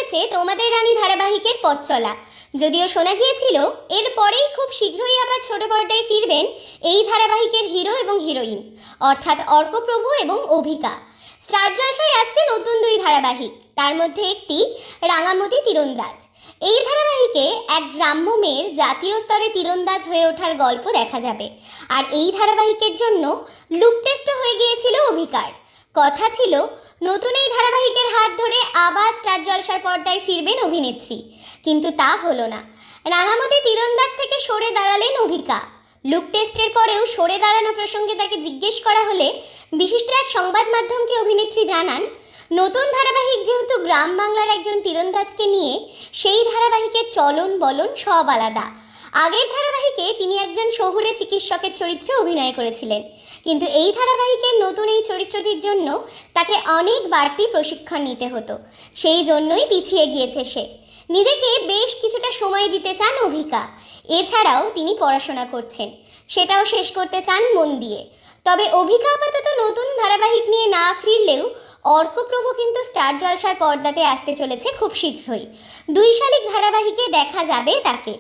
চলেছে তোমাদের রানী ধারাবাহিকের পথ চলা। যদিও শোনা গিয়েছিল এরপরেই খুব শীঘ্রই আবার ছোট পর্দায় ফিরবেন এই ধারাবাহিকের হিরো এবং হিরোইন, অর্থাৎ অর্কপ্রভু এবং অভিকা। স্টার জলসায় আসছে নতুন দুই ধারাবাহিক, তার মধ্যে একটি রাঙামতি তীরন্দাজ। এই ধারাবাহিকে এক গ্রাম্য মেয়ের জাতীয় স্তরে তীরন্দাজ হয়ে ওঠার গল্প দেখা যাবে। আর এই ধারাবাহিকের জন্য লুক টেস্টও হয়ে গিয়েছিল অভিকার। কথা ছিল নতুন এই ধারাবাহিকের হাত ধরে আবার স্টার জলসার পর্দায় ফিরবেন অভিনেত্রী, কিন্তু তা হলো না। রাঙামতি তীরন্দাজ থেকে সরে দাঁড়ালেন অভিকা। লুক টেস্টের পরেও সরে দাঁড়ানো প্রসঙ্গে তাকে জিজ্ঞেস করা হলে বিশিষ্ট এক সংবাদ মাধ্যমকে অভিনেত্রী জানান, নতুন ধারাবাহিক যেহেতু গ্রাম বাংলার একজন তীরন্দাজকে নিয়ে, সেই ধারাবাহিকের চলন বলন সব আলাদা। আগের ধারাবাহিকে তিনি একজন শহুরে চিকিৎসকের চরিত্রে অভিনয় করেছিলেন, কিন্তু এই ধারাবাহিকের নতুন এই চরিত্রটির জন্য তাকে অনেক বাড়তি প্রশিক্ষণ নিতে হতো। সেই জন্যই পিছিয়ে গিয়েছে সে। নিজেকে বেশ কিছুটা সময় দিতে চান অভিকা। এছাড়াও তিনি পড়াশোনা করছেন, সেটাও শেষ করতে চান মন দিয়ে। তবে অভিকা আপাতত নতুন ধারাবাহিক নিয়ে না ফিরলেও অর্কপ্রভু কিন্তু স্টার জলসার পর্দাতে আসতে চলেছে খুব শীঘ্রই। 2 শালিক ধারাবাহিকে দেখা যাবে তাকে।